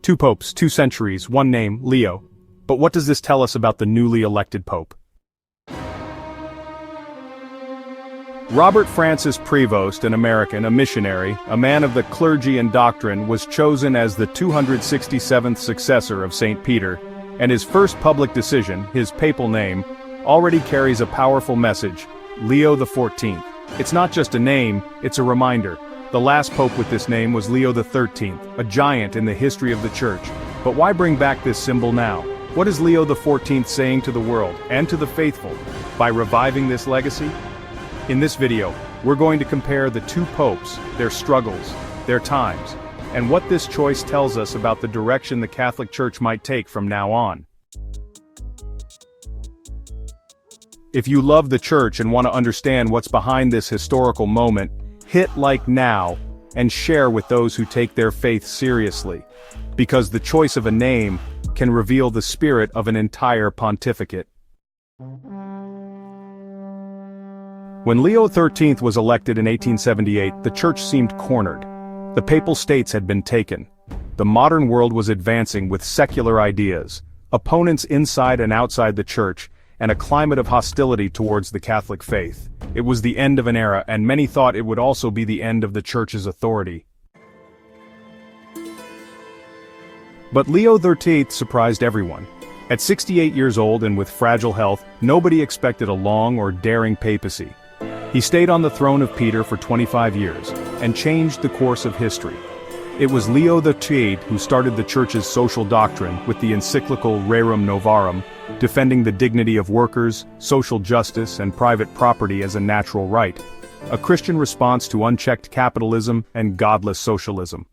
Two popes, 2 centuries, one name, Leo. But what does this tell us about the newly elected pope? Robert Francis Prevost, an American, a missionary, a man of the clergy and doctrine, was chosen as the 267th successor of St. Peter, and his first public decision, his papal name, already carries a powerful message: Leo XIV. It's not just a name, it's a reminder. The last pope with this name was Leo XIII, a giant in the history of the Church. But why bring back this symbol now? What is Leo XIV saying to the world, and to the faithful, by reviving this legacy? In this video, we're going to compare the two popes, their struggles, their times, and what this choice tells us about the direction the Catholic Church might take from now on. If you love the Church and want to understand what's behind this historical moment, hit like now, and share with those who take their faith seriously. Because the choice of a name can reveal the spirit of an entire pontificate. When Leo XIII was elected in 1878, the Church seemed cornered. The Papal States had been taken. The modern world was advancing with secular ideas, opponents inside and outside the Church, and a climate of hostility towards the Catholic faith. It was the end of an era, and many thought it would also be the end of the Church's authority. But Leo XIII surprised everyone. At 68 years old and with fragile health, nobody expected a long or daring papacy. He stayed on the throne of Peter for 25 years, and changed the course of history. It was Leo XIII who started the Church's social doctrine with the encyclical Rerum Novarum, defending the dignity of workers, social justice, and private property as a natural right, a Christian response to unchecked capitalism and godless socialism.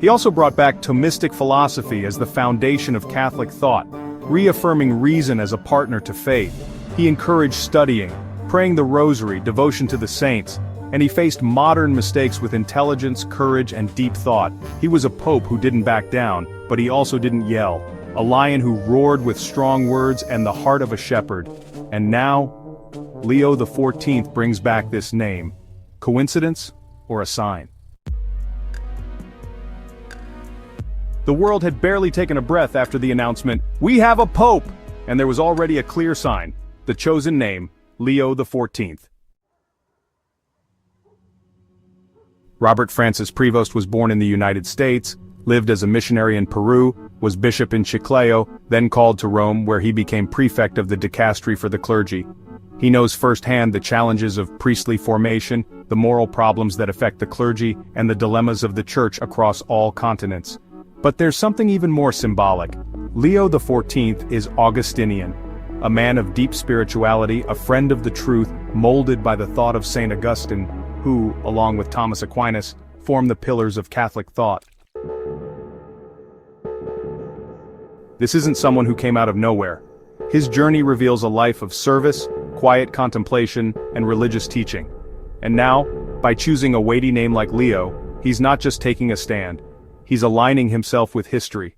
He also brought back Thomistic philosophy as the foundation of Catholic thought, reaffirming reason as a partner to faith. He encouraged studying, praying the rosary, devotion to the saints, and he faced modern mistakes with intelligence, courage, and deep thought. He was a pope who didn't back down, but he also didn't yell. A lion who roared with strong words and the heart of a shepherd. And now, Leo XIV brings back this name. Coincidence or a sign? The world had barely taken a breath after the announcement, "We have a pope!" And there was already a clear sign, the chosen name, Leo XIV. Robert Francis Prevost was born in the United States, lived as a missionary in Peru, was bishop in Chiclayo, then called to Rome where he became prefect of the dicastery for the clergy. He knows firsthand the challenges of priestly formation, the moral problems that affect the clergy, and the dilemmas of the Church across all continents. But there's something even more symbolic. Leo XIV is Augustinian, a man of deep spirituality, a friend of the truth, molded by the thought of St. Augustine, who, along with Thomas Aquinas, form the pillars of Catholic thought. This isn't someone who came out of nowhere. His journey reveals a life of service, quiet contemplation, and religious teaching. And now, by choosing a weighty name like Leo, he's not just taking a stand. He's aligning himself with history.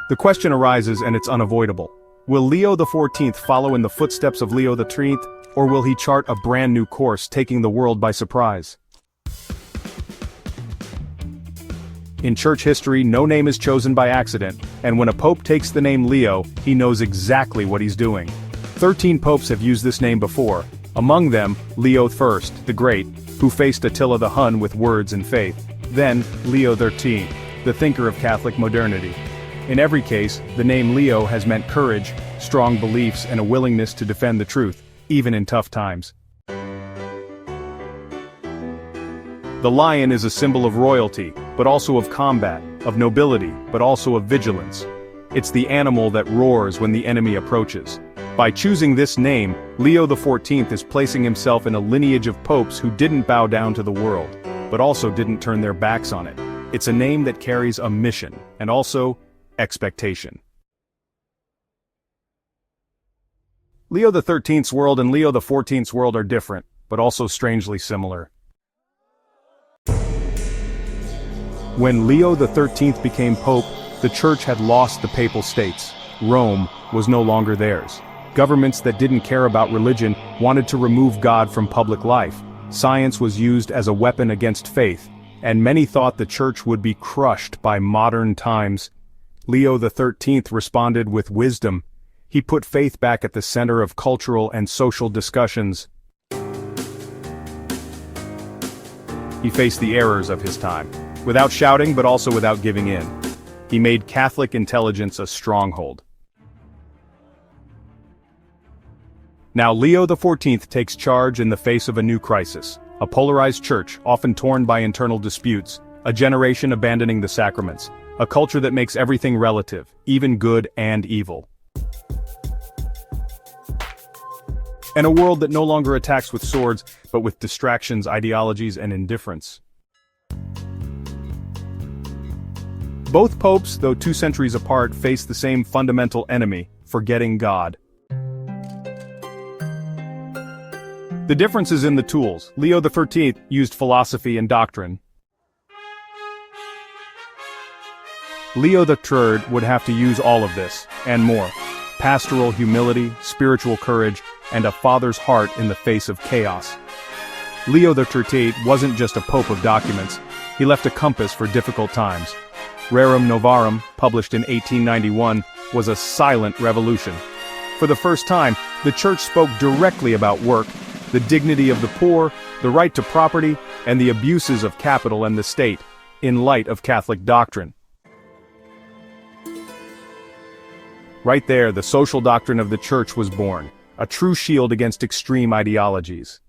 The question arises, and it's unavoidable. Will Leo XIV follow in the footsteps of Leo XIII, or will he chart a brand new course, taking the world by surprise? In Church history, no name is chosen by accident, and when a pope takes the name Leo, he knows exactly what he's doing. 13 popes have used this name before, among them Leo I, the Great, who faced Attila the Hun with words and faith. Then, Leo XIII, the thinker of Catholic modernity. In every case, the name Leo has meant courage, strong beliefs, and a willingness to defend the truth, even in tough times. The lion is a symbol of royalty, but also of combat, of nobility, but also of vigilance. It's the animal that roars when the enemy approaches. By choosing this name, Leo XIV is placing himself in a lineage of popes who didn't bow down to the world, but also didn't turn their backs on it. It's a name that carries a mission, and also expectation. Leo XIII's world and Leo XIV's world are different, but also strangely similar. When Leo XIII became pope, the Church had lost the Papal States. Rome was no longer theirs. Governments that didn't care about religion wanted to remove God from public life. Science was used as a weapon against faith, and many thought the church would be crushed by modern times. Leo XIII responded with wisdom. He put faith back at the center of cultural and social discussions. He faced the errors of his time, without shouting but also without giving in. He made Catholic intelligence a stronghold. Now Leo XIV takes charge in the face of a new crisis, a polarized church often torn by internal disputes, a generation abandoning the sacraments, a culture that makes everything relative, even good and evil. And a world that no longer attacks with swords, but with distractions, ideologies, and indifference. Both popes, though 2 centuries apart, face the same fundamental enemy, forgetting God. The difference is in the tools. Leo XIII used philosophy and doctrine. Leo XIII would have to use all of this, and more. Pastoral humility, spiritual courage, and a father's heart in the face of chaos. Leo XIII wasn't just a pope of documents, he left a compass for difficult times. Rerum Novarum, published in 1891, was a silent revolution. For the first time, the church spoke directly about work, the dignity of the poor, the right to property, and the abuses of capital and the state, in light of Catholic doctrine. Right there, the social doctrine of the church was born, a true shield against extreme ideologies.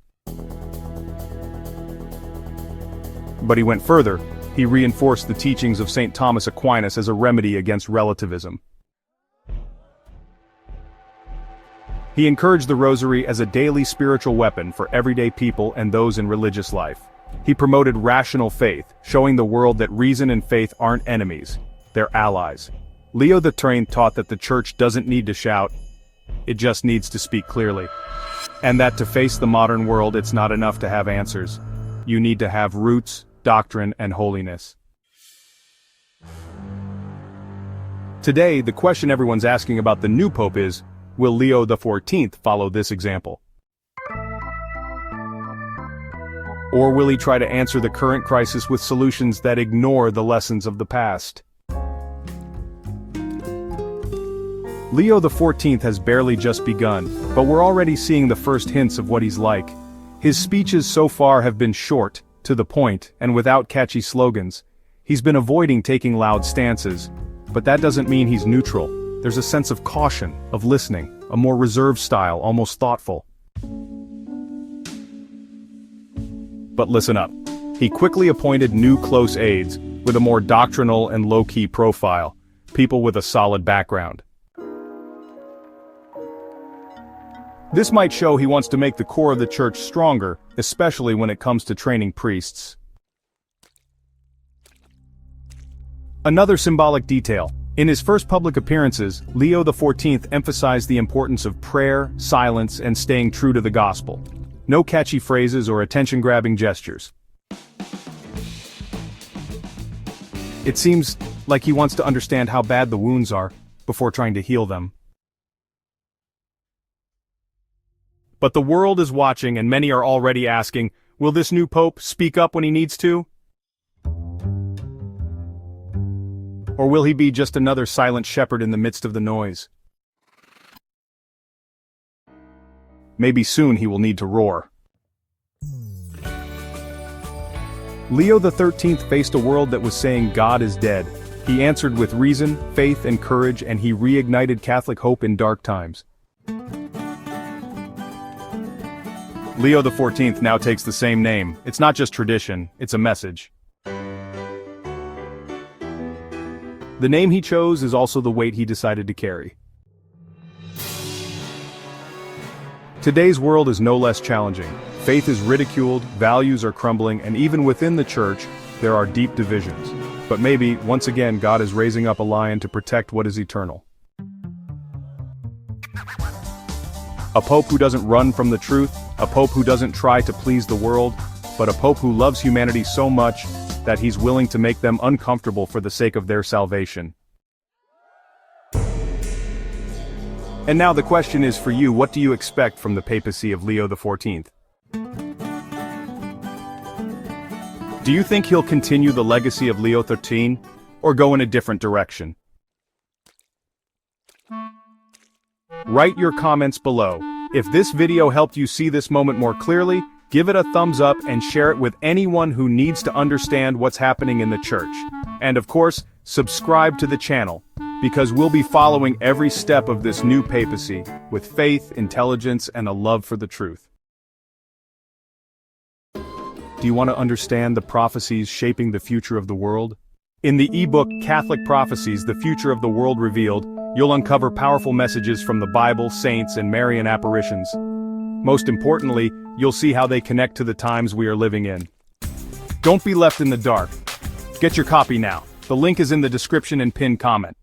But he went further. He reinforced the teachings of St. Thomas Aquinas as a remedy against relativism. He encouraged the rosary as a daily spiritual weapon for everyday people and those in religious life. He promoted rational faith, showing the world that reason and faith aren't enemies, they're allies. Leo XIII taught that the church doesn't need to shout, it just needs to speak clearly. And that to face the modern world, it's not enough to have answers. You need to have roots, doctrine, and holiness. Today, the question everyone's asking about the new pope is, will Leo XIV follow this example? Or will he try to answer the current crisis with solutions that ignore the lessons of the past? Leo XIV has barely just begun, but we're already seeing the first hints of what he's like. His speeches so far have been short, to the point, and without catchy slogans. He's been avoiding taking loud stances, but that doesn't mean he's neutral. There's a sense of caution, of listening, a more reserved style, almost thoughtful. But listen up. He quickly appointed new close aides, with a more doctrinal and low-key profile, people with a solid background. This might show he wants to make the core of the church stronger, especially when it comes to training priests. Another symbolic detail. In his first public appearances, Leo XIV emphasized the importance of prayer, silence, and staying true to the gospel. No catchy phrases or attention-grabbing gestures. It seems like he wants to understand how bad the wounds are, before trying to heal them. But the world is watching and many are already asking, will this new pope speak up when he needs to? Or will he be just another silent shepherd in the midst of the noise? Maybe soon he will need to roar. Leo XIII faced a world that was saying God is dead. He answered with reason, faith, and courage, and he reignited Catholic hope in dark times. Leo XIV now takes the same name. It's not just tradition, it's a message. The name he chose is also the weight he decided to carry. Today's world is no less challenging. Faith is ridiculed, values are crumbling, and even within the church, there are deep divisions. But maybe, once again, God is raising up a lion to protect what is eternal. A pope who doesn't run from the truth, a pope who doesn't try to please the world, but a pope who loves humanity so much that he's willing to make them uncomfortable for the sake of their salvation. And now the question is for you, what do you expect from the papacy of Leo XIV? Do you think he'll continue the legacy of Leo XIII, or go in a different direction? Write your comments below. If this video helped you see this moment more clearly, give it a thumbs up and share it with anyone who needs to understand what's happening in the church. And of course, subscribe to the channel, because we'll be following every step of this new papacy with faith, intelligence, and a love for the truth. Do you want to understand the prophecies shaping the future of the world? In the ebook Catholic Prophecies, The Future of the World Revealed, you'll uncover powerful messages from the Bible, saints, and Marian apparitions. Most importantly, you'll see how they connect to the times we are living in. Don't be left in the dark. Get your copy now. The link is in the description and pinned comment.